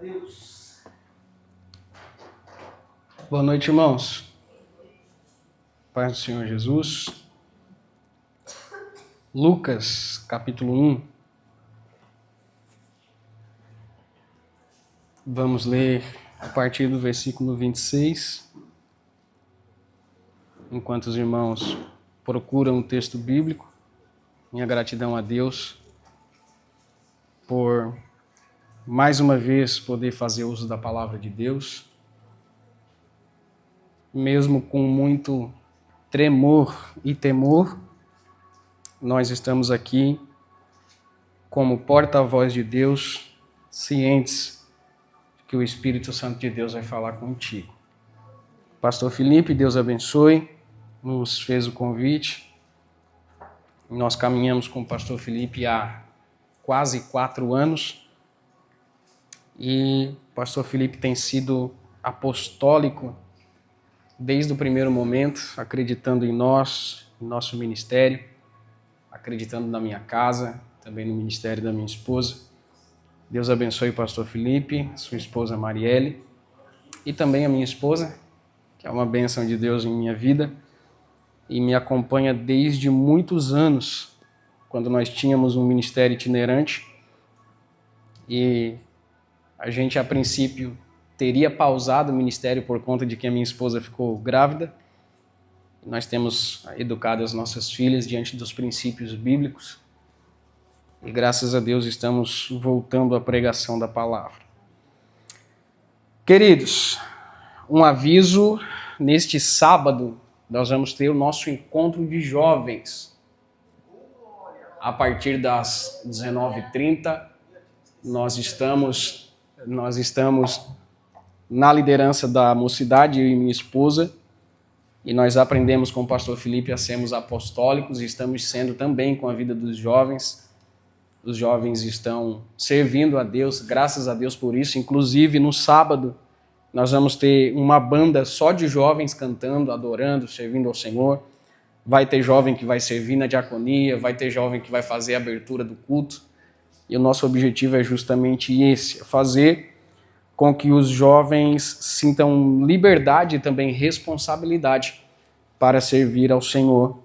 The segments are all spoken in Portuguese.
Deus. Boa noite, irmãos. Paz do Senhor Jesus. Lucas, capítulo 1. Vamos ler a partir do versículo 26. Enquanto os irmãos procuram o texto bíblico, minha gratidão a Deus por mais uma vez poder fazer uso da palavra de Deus, mesmo com muito tremor e temor. Nós estamos aqui como porta-voz de Deus, cientes que o Espírito Santo de Deus vai falar contigo. Pastor Felipe, Deus abençoe, nos fez o convite. Nós caminhamos com o pastor Felipe há quase 4 anos e o pastor Felipe tem sido apostólico desde o primeiro momento, acreditando em nós, em nosso ministério, acreditando na minha casa, também no ministério da minha esposa. Deus abençoe o pastor Felipe, sua esposa Marielle e também a minha esposa, que é uma bênção de Deus em minha vida e me acompanha desde muitos anos, quando nós tínhamos um ministério itinerante e a gente, a princípio, teria pausado o ministério por conta de que a minha esposa ficou grávida. Nós temos educado as nossas filhas diante dos princípios bíblicos e, graças a Deus, estamos voltando à pregação da palavra. Queridos, um aviso: neste sábado nós vamos ter o nosso encontro de jovens. A partir das 19h30, nós estamos na liderança da mocidade, eu e minha esposa, e nós aprendemos com o pastor Felipe a sermos apostólicos e estamos sendo também com a vida dos jovens. Os jovens estão servindo a Deus, graças a Deus por isso. Inclusive, no sábado, nós vamos ter uma banda só de jovens cantando, adorando, servindo ao Senhor. Vai ter jovem que vai servir na diaconia, vai ter jovem que vai fazer a abertura do culto. E o nosso objetivo é justamente esse, fazer com que os jovens sintam liberdade e também responsabilidade para servir ao Senhor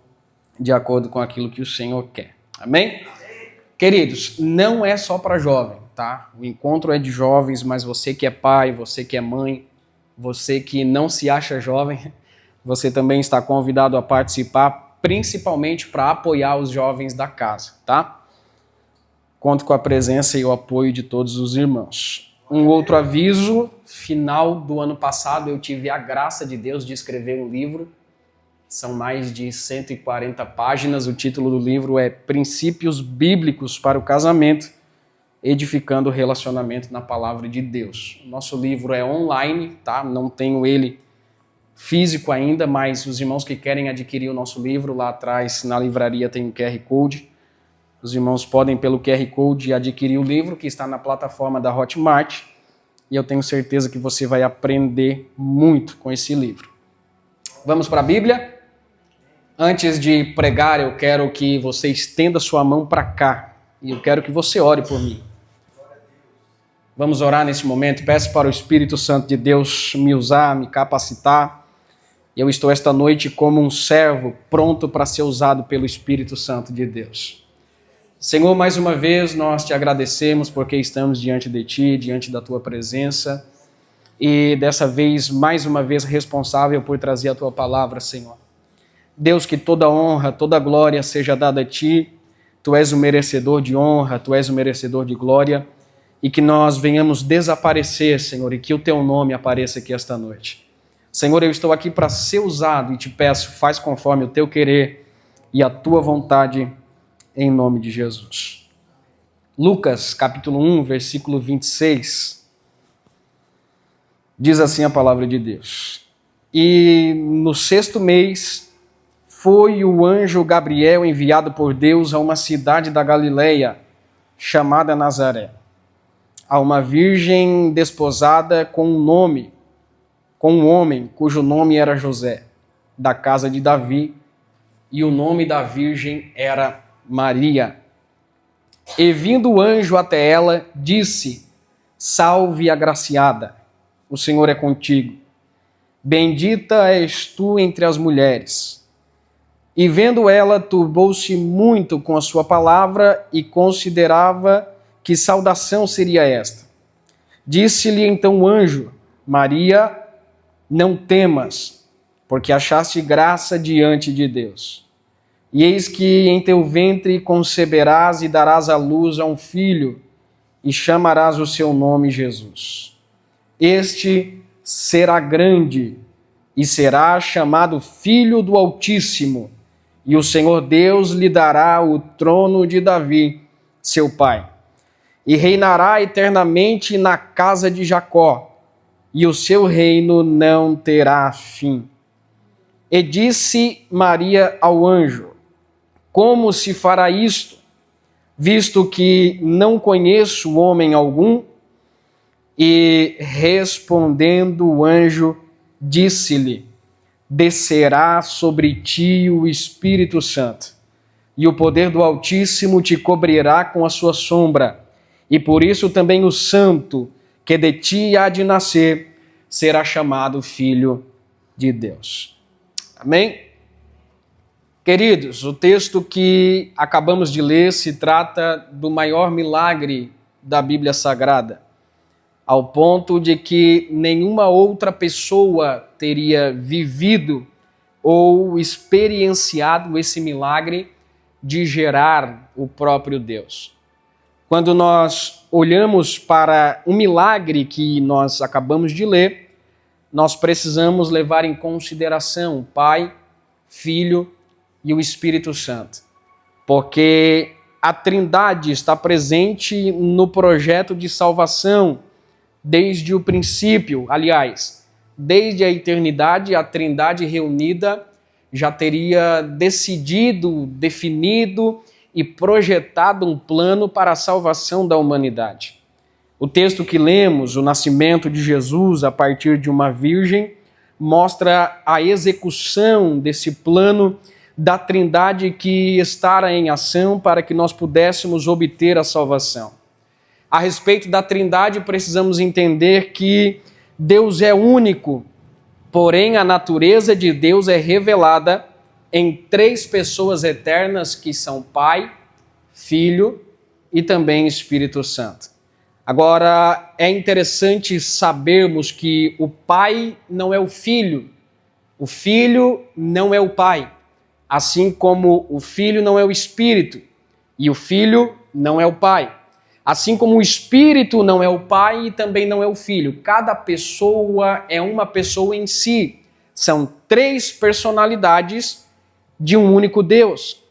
de acordo com aquilo que o Senhor quer. Amém? Queridos, não é só para jovem, tá? O encontro é de jovens, mas você que é pai, você que é mãe, você que não se acha jovem, você também está convidado a participar, principalmente para apoiar os jovens da casa, tá? Conto com a presença e o apoio de todos os irmãos. Um outro aviso: final do ano passado eu tive a graça de Deus de escrever um livro. São mais de 140 páginas. O título do livro é Princípios Bíblicos para o Casamento, Edificando o Relacionamento na Palavra de Deus. Nosso livro é online, tá? Não tenho ele físico ainda, mas os irmãos que querem adquirir o nosso livro, lá atrás na livraria tem um QR Code. Os irmãos podem, pelo QR Code, adquirir o livro que está na plataforma da Hotmart e eu tenho certeza que você vai aprender muito com esse livro. Vamos para a Bíblia? Antes de pregar, eu quero que você estenda sua mão para cá e eu quero que você ore por mim. Vamos orar nesse momento. Peço para o Espírito Santo de Deus me usar, me capacitar. Eu estou esta noite como um servo pronto para ser usado pelo Espírito Santo de Deus. Senhor, mais uma vez nós te agradecemos porque estamos diante de ti, diante da tua presença e dessa vez, mais uma vez, responsável por trazer a tua palavra, Senhor. Deus, que toda honra, toda glória seja dada a ti. Tu és o merecedor de honra, tu és o merecedor de glória e que nós venhamos desaparecer, Senhor, e que o teu nome apareça aqui esta noite. Senhor, eu estou aqui para ser usado e te peço, faz conforme o teu querer e a tua vontade, em nome de Jesus. Lucas, capítulo 1, versículo 26, diz assim a palavra de Deus: E no 6º mês foi o anjo Gabriel enviado por Deus a uma cidade da Galileia, chamada Nazaré, a uma virgem desposada com um homem cujo nome era José, da casa de Davi, e o nome da virgem era Maria. E vindo o anjo até ela, disse: Salve, agraciada, o Senhor é contigo. Bendita és tu entre as mulheres. E vendo ela, turbou-se muito com a sua palavra e considerava que saudação seria esta. Disse-lhe então o anjo: Maria, não temas, porque achaste graça diante de Deus. E eis que em teu ventre conceberás e darás à luz a um filho, e chamarás o seu nome Jesus. Este será grande e será chamado Filho do Altíssimo, e o Senhor Deus lhe dará o trono de Davi, seu pai, e reinará eternamente na casa de Jacó, e o seu reino não terá fim. E disse Maria ao anjo: Como se fará isto, visto que não conheço homem algum? E respondendo o anjo, disse-lhe: Descerá sobre ti o Espírito Santo, e o poder do Altíssimo te cobrirá com a sua sombra, e por isso também o santo que de ti há de nascer será chamado Filho de Deus. Amém? Queridos, o texto que acabamos de ler se trata do maior milagre da Bíblia Sagrada, ao ponto de que nenhuma outra pessoa teria vivido ou experienciado esse milagre de gerar o próprio Deus. Quando nós olhamos para o milagre que nós acabamos de ler, nós precisamos levar em consideração o Pai, Filho e o Espírito Santo, porque a Trindade está presente no projeto de salvação desde o princípio. Aliás, desde a eternidade, a Trindade reunida já teria decidido, definido e projetado um plano para a salvação da humanidade. O texto que lemos, o nascimento de Jesus a partir de uma virgem, mostra a execução desse plano da Trindade que estará em ação para que nós pudéssemos obter a salvação. A respeito da Trindade, precisamos entender que Deus é único, porém a natureza de Deus é revelada em três pessoas eternas que são Pai, Filho e também Espírito Santo. Agora, é interessante sabermos que o Pai não é o Filho não é o Pai, assim como o Filho não é o Espírito e o Filho não é o Pai. Assim como o Espírito não é o Pai e também não é o Filho. Cada pessoa é uma pessoa em si. São três personalidades de um único Deus.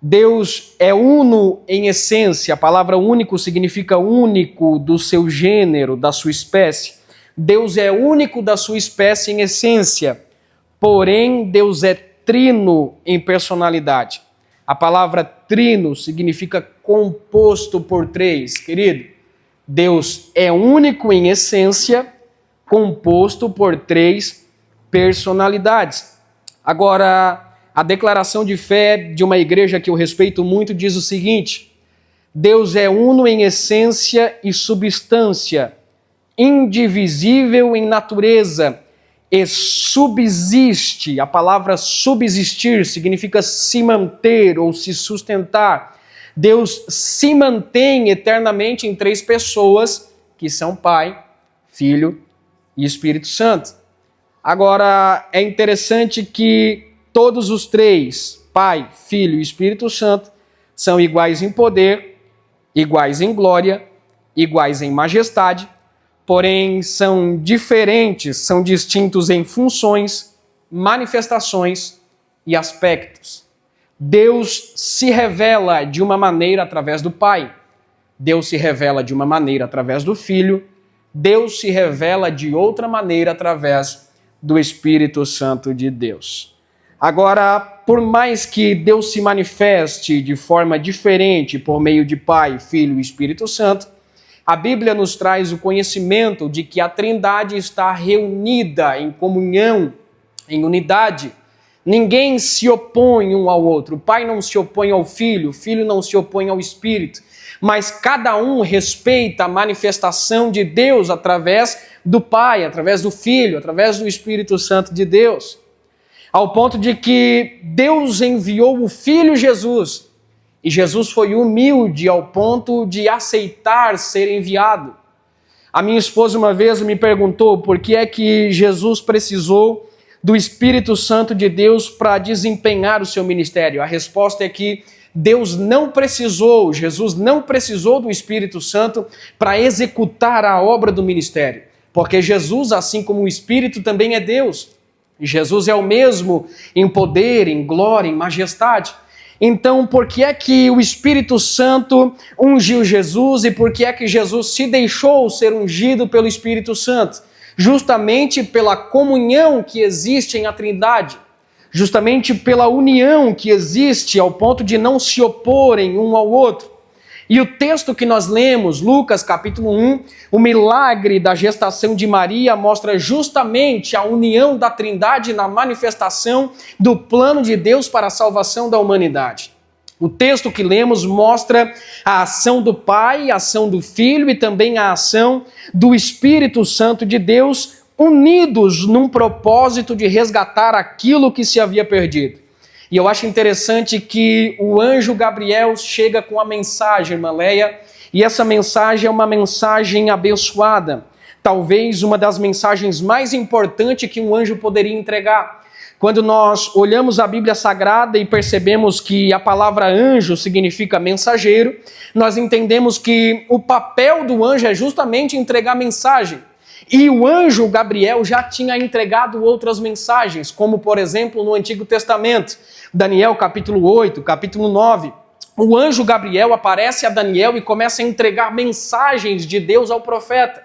Deus é uno em essência. A palavra único significa único do seu gênero, da sua espécie. Deus é único da sua espécie em essência. Porém, Deus é trino em personalidade. A palavra trino significa composto por três. Querido, Deus é único em essência, composto por três personalidades. Agora, a declaração de fé de uma igreja que eu respeito muito diz o seguinte: Deus é uno em essência e substância, indivisível em natureza, e subsiste. A palavra subsistir significa se manter ou se sustentar. Deus se mantém eternamente em três pessoas, que são Pai, Filho e Espírito Santo. Agora, é interessante que todos os três, Pai, Filho e Espírito Santo, são iguais em poder, iguais em glória, iguais em majestade, porém são diferentes, são distintos em funções, manifestações e aspectos. Deus se revela de uma maneira através do Pai, Deus se revela de uma maneira através do Filho, Deus se revela de outra maneira através do Espírito Santo de Deus. Agora, por mais que Deus se manifeste de forma diferente por meio de Pai, Filho e Espírito Santo, a Bíblia nos traz o conhecimento de que a Trindade está reunida em comunhão, em unidade. Ninguém se opõe um ao outro. O Pai não se opõe ao Filho, o Filho não se opõe ao Espírito. mas cada um respeita a manifestação de Deus através do Pai, através do Filho, através do Espírito Santo de Deus. Ao ponto de que Deus enviou o Filho Jesus, e Jesus foi humilde ao ponto de aceitar ser enviado. A minha esposa uma vez me perguntou por que é que Jesus precisou do Espírito Santo de Deus para desempenhar o seu ministério. A resposta é que Jesus não precisou do Espírito Santo para executar a obra do ministério, porque Jesus, assim como o Espírito, também é Deus. Jesus é o mesmo em poder, em glória, em majestade. Então, por que é que o Espírito Santo ungiu Jesus e por que é que Jesus se deixou ser ungido pelo Espírito Santo? Justamente pela comunhão que existe em a Trindade, justamente pela união que existe ao ponto de não se oporem um ao outro. E o texto que nós lemos, Lucas capítulo 1, o milagre da gestação de Maria mostra justamente a união da Trindade na manifestação do plano de Deus para a salvação da humanidade. O texto que lemos mostra a ação do Pai, a ação do Filho e também a ação do Espírito Santo de Deus, unidos num propósito de resgatar aquilo que se havia perdido. E eu acho interessante que o anjo Gabriel chega com a mensagem, irmã Leia, e essa mensagem é uma mensagem abençoada, talvez uma das mensagens mais importantes que um anjo poderia entregar. Quando nós olhamos a Bíblia Sagrada e percebemos que a palavra anjo significa mensageiro, nós entendemos que o papel do anjo é justamente entregar mensagem. E o anjo Gabriel já tinha entregado outras mensagens, como por exemplo no Antigo Testamento, Daniel capítulo 8, capítulo 9. O anjo Gabriel aparece a Daniel e começa a entregar mensagens de Deus ao profeta.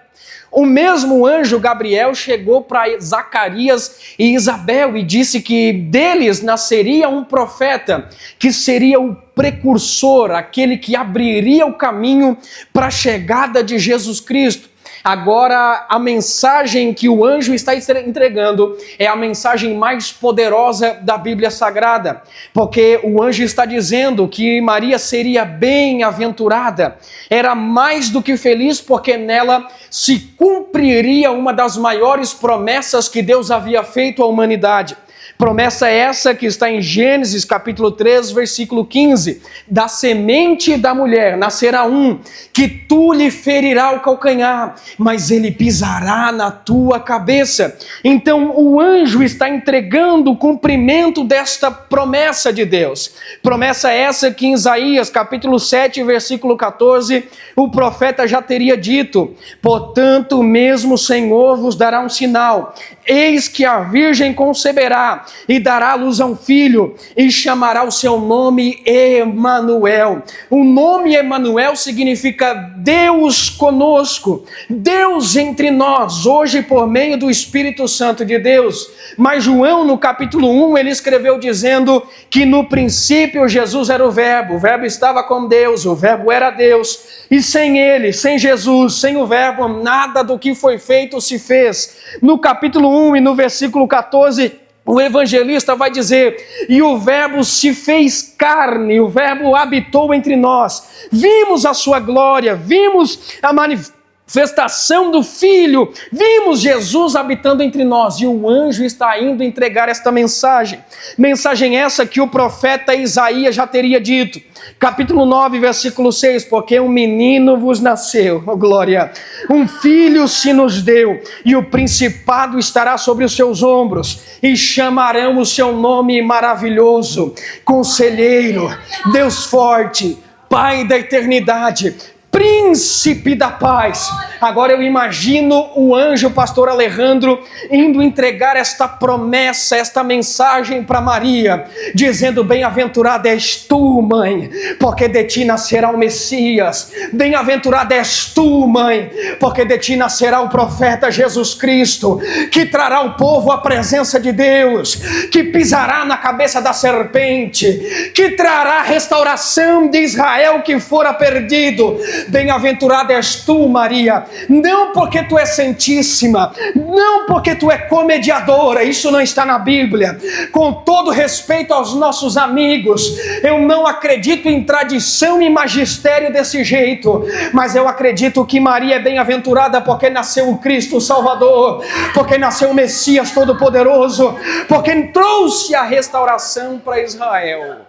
O mesmo anjo Gabriel chegou para Zacarias e Isabel e disse que deles nasceria um profeta, que seria o precursor, aquele que abriria o caminho para a chegada de Jesus Cristo. Agora, a mensagem que o anjo está entregando é a mensagem mais poderosa da Bíblia Sagrada, porque o anjo está dizendo que Maria seria bem-aventurada, era mais do que feliz, porque nela se cumpriria uma das maiores promessas que Deus havia feito à humanidade. Promessa essa que está em Gênesis capítulo 3, versículo 15. Da semente da mulher nascerá um, que tu lhe ferirá o calcanhar, mas ele pisará na tua cabeça. Então o anjo está entregando o cumprimento desta promessa de Deus. Promessa essa que em Isaías capítulo 7, versículo 14, o profeta já teria dito: portanto mesmo o Senhor vos dará um sinal. Eis que a virgem conceberá e dará à luz a um filho, e chamará o seu nome Emanuel. O nome Emanuel significa Deus conosco, Deus entre nós, hoje por meio do Espírito Santo de Deus. Mas João no capítulo 1, ele escreveu dizendo que no princípio Jesus era o Verbo estava com Deus, o Verbo era Deus, e sem ele, sem Jesus, sem o Verbo, nada do que foi feito se fez. No capítulo 1 e no versículo 14, o evangelista vai dizer: e o Verbo se fez carne, o Verbo habitou entre nós, vimos a sua glória, vimos a manifestação do Filho, vimos Jesus habitando entre nós. E o anjo está indo entregar esta mensagem, mensagem essa que o profeta Isaías já teria dito, capítulo 9, versículo 6, porque um menino vos nasceu, oh glória, um filho se nos deu, e o principado estará sobre os seus ombros, e chamarão o seu nome maravilhoso, Conselheiro, Deus forte, Pai da eternidade, Príncipe da paz. Agora eu imagino o anjo pastor Alejandro indo entregar esta promessa, esta mensagem para Maria, dizendo: bem-aventurada és tu, mãe, porque de ti nascerá o Messias. Bem-aventurada és tu, mãe, porque de ti nascerá o profeta Jesus Cristo, que trará o povo à presença de Deus, que pisará na cabeça da serpente, que trará a restauração de Israel que fora perdido. Bem-aventurada és tu, Maria, não porque tu és santíssima, não porque tu é comediadora, isso não está na Bíblia. Com todo respeito aos nossos amigos, eu não acredito em tradição e magistério desse jeito, mas eu acredito que Maria é bem-aventurada porque nasceu o Cristo Salvador, porque nasceu o Messias Todo-Poderoso, porque trouxe a restauração para Israel.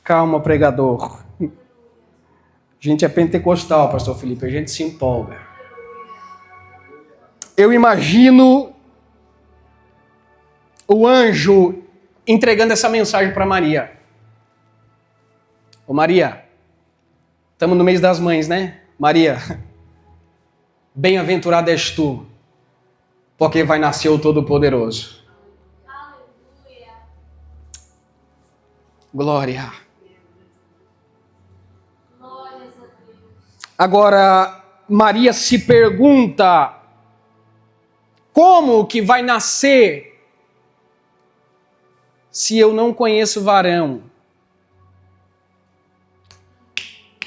Calma, pregador. A gente é pentecostal, pastor Felipe, a gente se empolga. Eu imagino o anjo entregando essa mensagem para Maria. Ô Maria, estamos no mês das mães, né? Maria, bem-aventurada és tu, porque vai nascer o Todo-Poderoso. Aleluia. Glória. Glórias a Deus. Agora, Maria se pergunta, como que vai nascer se eu não conheço varão?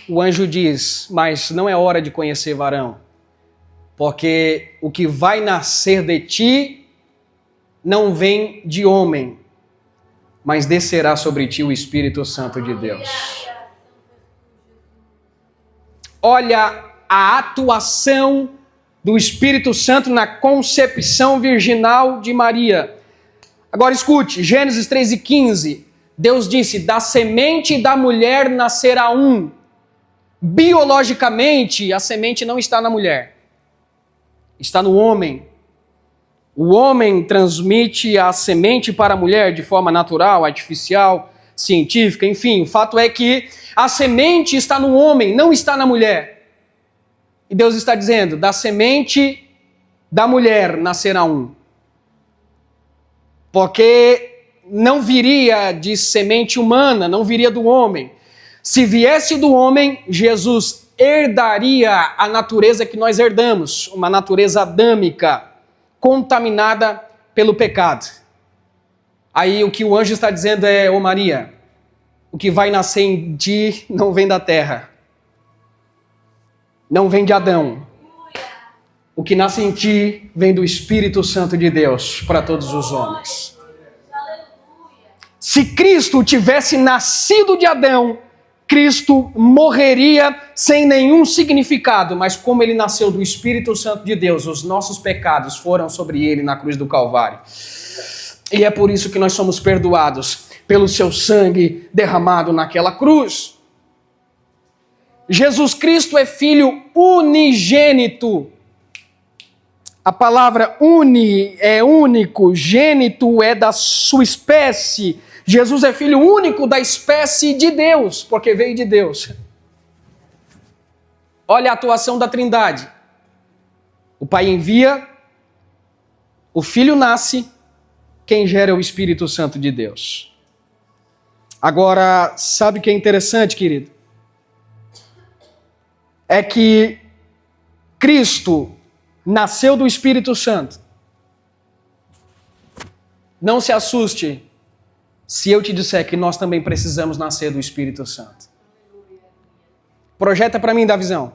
O anjo diz, mas não é hora de conhecer varão, porque o que vai nascer de ti não vem de homem, mas descerá sobre ti o Espírito Santo de Deus. Olha a atuação do Espírito Santo na concepção virginal de Maria. Agora escute, Gênesis 3:15, Deus disse, da semente da mulher nascerá um. Biologicamente, a semente não está na mulher, está no homem. O homem transmite a semente para a mulher de forma natural, artificial, científica, enfim. O fato é que a semente está no homem, não está na mulher. E Deus está dizendo, da semente da mulher nascerá um. Porque não viria de semente humana, não viria do homem. Se viesse do homem, Jesus herdaria a natureza que nós herdamos, uma natureza adâmica, contaminada pelo pecado. Aí o que o anjo está dizendo é, ô Maria, o que vai nascer em ti não vem da terra, não vem de Adão. O que nasce em ti vem do Espírito Santo de Deus para todos os homens. Se Cristo tivesse nascido de Adão, Cristo morreria sem nenhum significado, mas como ele nasceu do Espírito Santo de Deus, os nossos pecados foram sobre ele na cruz do Calvário. E é por isso que nós somos perdoados, pelo seu sangue derramado naquela cruz. Jesus Cristo é filho unigênito. A palavra uni é único, gênito é da sua espécie. Jesus é filho único da espécie de Deus, porque veio de Deus. Olha a atuação da Trindade. O Pai envia, o Filho nasce, quem gera é o Espírito Santo de Deus. Agora, sabe o que é interessante, querido? É que Cristo nasceu do Espírito Santo. Não se assuste se eu te disser que nós também precisamos nascer do Espírito Santo. Projeta para mim, Davizão.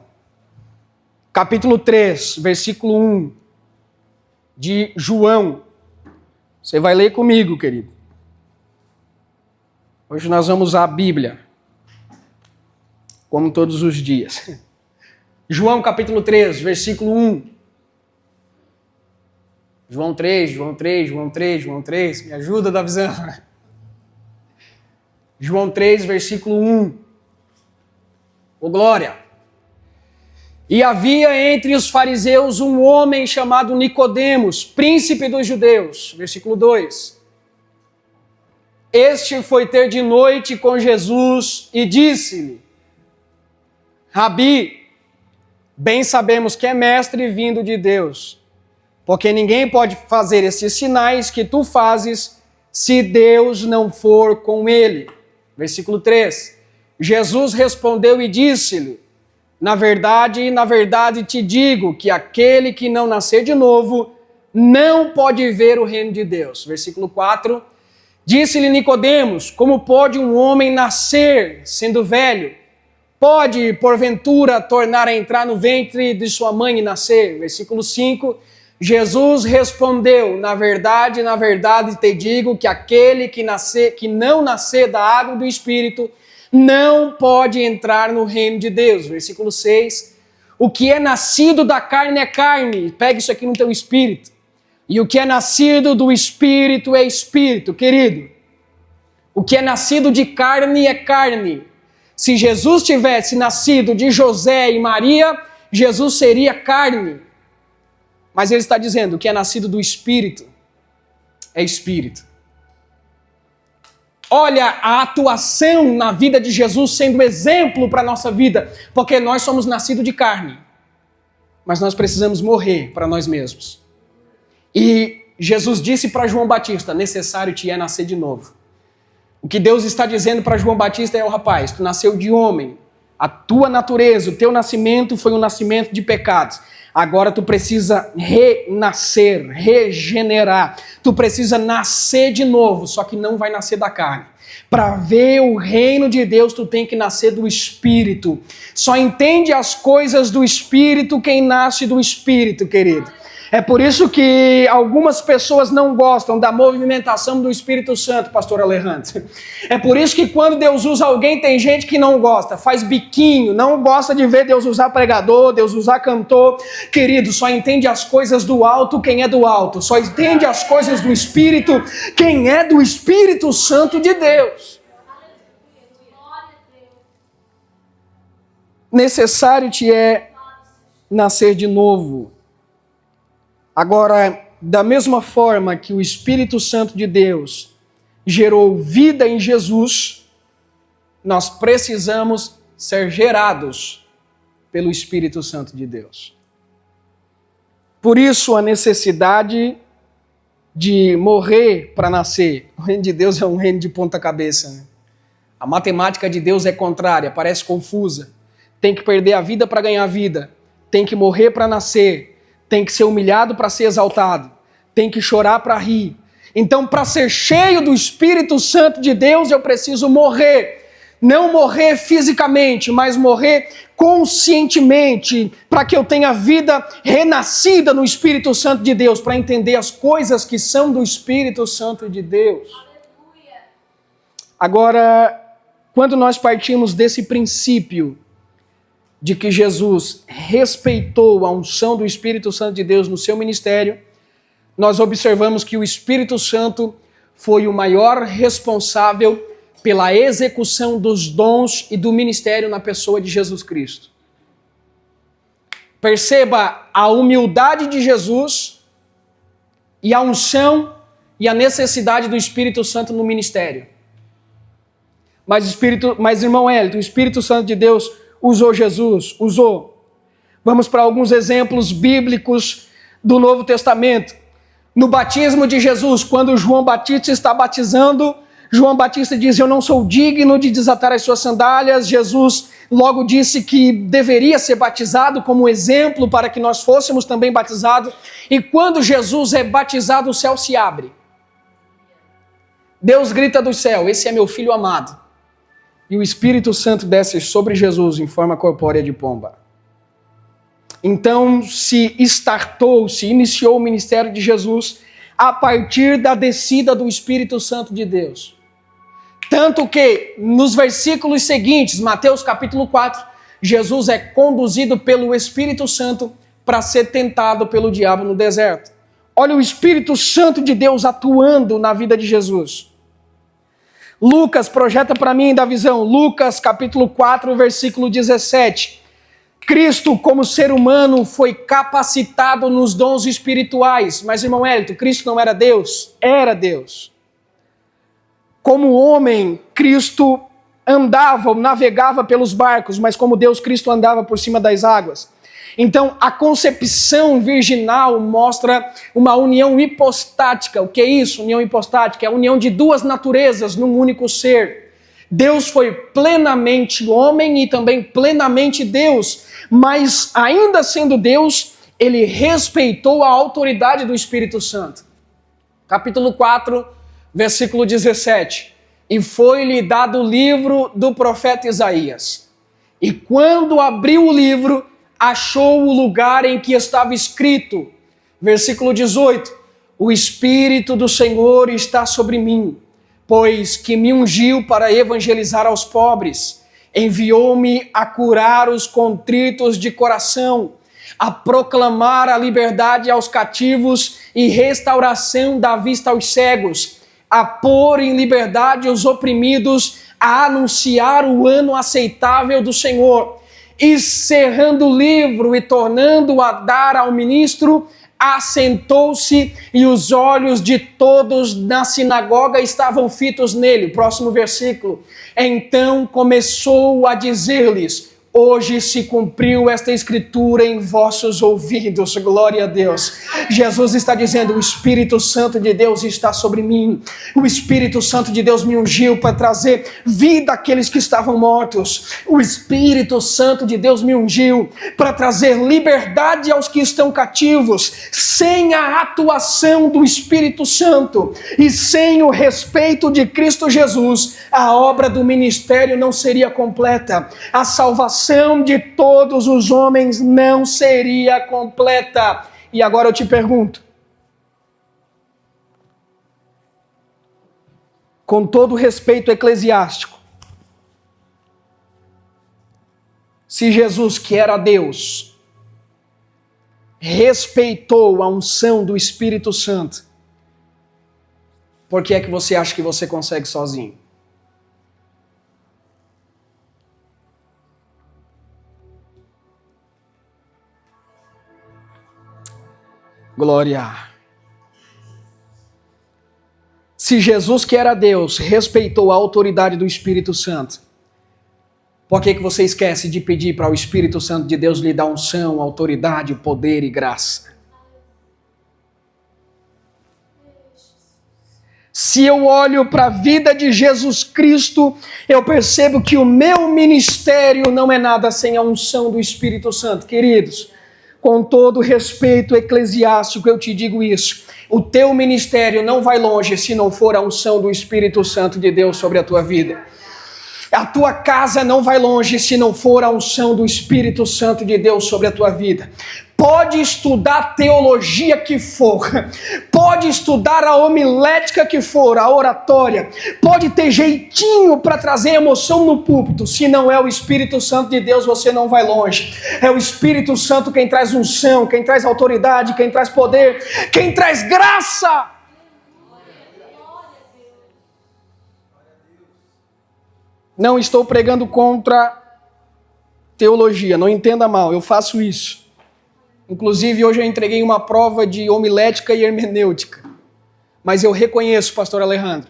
Capítulo 3, versículo 1 de João. Você vai ler comigo, querido. Hoje nós vamos usar a Bíblia, como todos os dias. João capítulo 3, versículo 1. João 3, João 3, João 3, João 3. Me ajuda, Davizão. João 3, versículo 1. Ô glória! E havia entre os fariseus um homem chamado Nicodemos, príncipe dos judeus. Versículo 2. Este foi ter de noite com Jesus e disse-lhe, Rabi, bem sabemos que é mestre vindo de Deus, porque ninguém pode fazer esses sinais que tu fazes se Deus não for com ele. Versículo 3. Jesus respondeu e disse-lhe, na verdade te digo que aquele que não nascer de novo não pode ver o reino de Deus. Versículo 4. Disse-lhe Nicodemos: como pode um homem nascer sendo velho? Pode, porventura, tornar a entrar no ventre de sua mãe e nascer? Versículo 5. Jesus respondeu: na verdade, te digo que aquele que não nascer da água e do Espírito não pode entrar no reino de Deus. Versículo 6. O que é nascido da carne é carne. Pega isso aqui no teu espírito. E o que é nascido do Espírito é Espírito. Querido, o que é nascido de carne é carne. Se Jesus tivesse nascido de José e Maria, Jesus seria carne. Mas ele está dizendo que é nascido do Espírito é Espírito. Olha a atuação na vida de Jesus sendo exemplo para a nossa vida, porque nós somos nascidos de carne, mas nós precisamos morrer para nós mesmos. E Jesus disse para João Batista: necessário te é nascer de novo. O que Deus está dizendo para João Batista é: rapaz, tu nasceu de homem, a tua natureza, o teu nascimento foi um nascimento de pecados. Agora tu precisa renascer, regenerar. Tu precisa nascer de novo, só que não vai nascer da carne. Para ver o reino de Deus, tu tem que nascer do Espírito. Só entende as coisas do Espírito quem nasce do Espírito, querido. É por isso que algumas pessoas não gostam da movimentação do Espírito Santo, pastor Alejandro. É por isso que quando Deus usa alguém, tem gente que não gosta, faz biquinho, não gosta de ver Deus usar pregador, Deus usar cantor. Querido, só entende as coisas do alto quem é do alto. Só entende as coisas do Espírito quem é do Espírito Santo de Deus. Necessário te é nascer de novo. Agora, da mesma forma que o Espírito Santo de Deus gerou vida em Jesus, nós precisamos ser gerados pelo Espírito Santo de Deus. Por isso, a necessidade de morrer para nascer. O reino de Deus é um reino de ponta cabeça, né? A matemática de Deus é contrária, parece confusa. Tem que perder a vida para ganhar vida. Tem que morrer para nascer. Tem que ser humilhado para ser exaltado. Tem que chorar para rir. Então, para ser cheio do Espírito Santo de Deus, eu preciso morrer. Não morrer fisicamente, mas morrer conscientemente, para que eu tenha vida renascida no Espírito Santo de Deus, para entender as coisas que são do Espírito Santo de Deus. Aleluia. Agora, quando nós partimos desse princípio de que Jesus respeitou a unção do Espírito Santo de Deus no seu ministério, nós observamos que o Espírito Santo foi o maior responsável pela execução dos dons e do ministério na pessoa de Jesus Cristo. Perceba a humildade de Jesus e a unção e a necessidade do Espírito Santo no ministério. Mas irmão Hélio, o Espírito Santo de Deus usou Jesus? Usou. Vamos para alguns exemplos bíblicos do Novo Testamento. No batismo de Jesus, quando João Batista está batizando, João Batista diz: eu não sou digno de desatar as suas sandálias. Jesus logo disse que deveria ser batizado como exemplo para que nós fôssemos também batizados. E quando Jesus é batizado, o céu se abre. Deus grita do céu: esse é meu filho amado. E o Espírito Santo desce sobre Jesus em forma corpórea de pomba. Então se iniciou o ministério de Jesus a partir da descida do Espírito Santo de Deus. Tanto que nos versículos seguintes, Mateus capítulo 4, Jesus é conduzido pelo Espírito Santo para ser tentado pelo diabo no deserto. Olha o Espírito Santo de Deus atuando na vida de Jesus. Lucas, projeta para mim da visão, Lucas capítulo 4, versículo 17. Cristo, como ser humano, foi capacitado nos dons espirituais. Mas, irmão Hélito, Cristo não era Deus? Era Deus. Como homem, Cristo andava, navegava pelos barcos, mas como Deus, Cristo andava por cima das águas. Então, a concepção virginal mostra uma união hipostática. O que é isso? União hipostática é a união de duas naturezas num único ser. Deus foi plenamente homem e também plenamente Deus, mas ainda sendo Deus, ele respeitou a autoridade do Espírito Santo. Capítulo 4, Versículo 17. E foi-lhe dado o livro do profeta Isaías. E quando abriu o livro, achou o lugar em que estava escrito. Versículo 18. O Espírito do Senhor está sobre mim, pois que me ungiu para evangelizar aos pobres. Enviou-me a curar os contritos de coração, a proclamar a liberdade aos cativos e restauração da vista aos cegos, a pôr em liberdade os oprimidos, a anunciar o ano aceitável do Senhor. E cerrando o livro e tornando a dar ao ministro, assentou-se e os olhos de todos na sinagoga estavam fitos nele. Próximo versículo. Então começou a dizer-lhes: hoje se cumpriu esta escritura em vossos ouvidos. Glória a Deus. Jesus está dizendo: o Espírito Santo de Deus está sobre mim. O Espírito Santo de Deus me ungiu para trazer vida àqueles que estavam mortos. O Espírito Santo de Deus me ungiu para trazer liberdade aos que estão cativos. Sem a atuação do Espírito Santo e sem o respeito de Cristo Jesus, a obra do ministério não seria completa. A salvação de todos os homens não seria completa. E agora eu te pergunto, com todo respeito eclesiástico, se Jesus, que era Deus, respeitou a unção do Espírito Santo, por que é que você acha que você consegue sozinho? Glória. Se Jesus, que era Deus, respeitou a autoridade do Espírito Santo, por que você esquece de pedir para o Espírito Santo de Deus lhe dar unção, autoridade, poder e graça? Se eu olho para a vida de Jesus Cristo, eu percebo que o meu ministério não é nada sem a unção do Espírito Santo. Queridos, com todo respeito eclesiástico, eu te digo isso. O teu ministério não vai longe se não for a unção do Espírito Santo de Deus sobre a tua vida. A tua casa não vai longe se não for a unção do Espírito Santo de Deus sobre a tua vida. Pode estudar a teologia que for, pode estudar a homilética que for, a oratória, pode ter jeitinho para trazer emoção no púlpito, se não é o Espírito Santo de Deus, você não vai longe. É o Espírito Santo quem traz unção, quem traz autoridade, quem traz poder, quem traz graça. Não estou pregando contra teologia, não entenda mal, eu faço isso. Inclusive, hoje eu entreguei uma prova de homilética e hermenêutica. Mas eu reconheço, pastor Alejandro,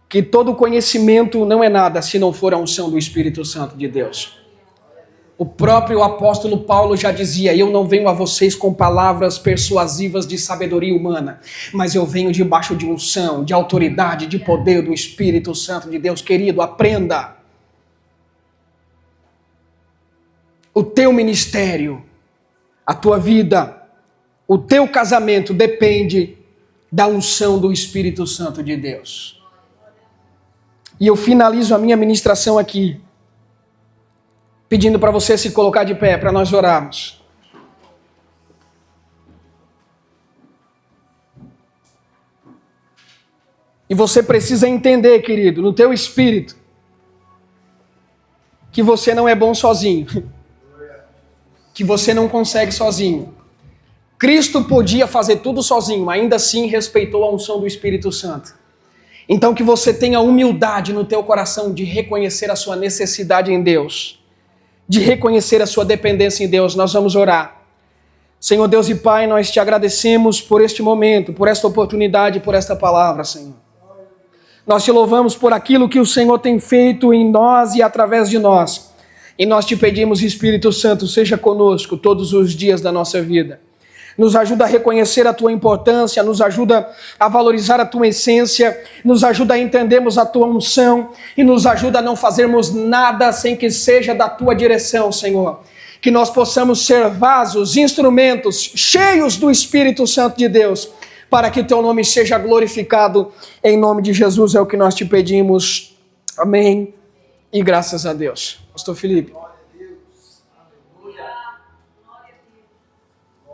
que todo conhecimento não é nada se não for a unção do Espírito Santo de Deus. O próprio apóstolo Paulo já dizia: eu não venho a vocês com palavras persuasivas de sabedoria humana, mas eu venho debaixo de unção, de autoridade, de poder do Espírito Santo de Deus. Querido, aprenda. O teu ministério, a tua vida, o teu casamento depende da unção do Espírito Santo de Deus. E eu finalizo a minha ministração aqui, pedindo para você se colocar de pé, para nós orarmos. E você precisa entender, querido, no teu espírito, que você não é bom sozinho. Que você não consegue sozinho. Cristo podia fazer tudo sozinho, ainda assim respeitou a unção do Espírito Santo. Então que você tenha humildade no teu coração de reconhecer a sua necessidade em Deus, de reconhecer a sua dependência em Deus. Nós vamos orar. Senhor Deus e Pai, nós te agradecemos por este momento, por esta oportunidade, por esta palavra, Senhor. Nós te louvamos por aquilo que o Senhor tem feito em nós e através de nós. E nós te pedimos, Espírito Santo, seja conosco todos os dias da nossa vida. Nos ajuda a reconhecer a tua importância, nos ajuda a valorizar a tua essência, nos ajuda a entendermos a tua unção e nos ajuda a não fazermos nada sem que seja da tua direção, Senhor. Que nós possamos ser vasos, instrumentos cheios do Espírito Santo de Deus, para que teu nome seja glorificado. Em nome de Jesus é o que nós te pedimos. Amém. E graças a Deus. Pastor Felipe.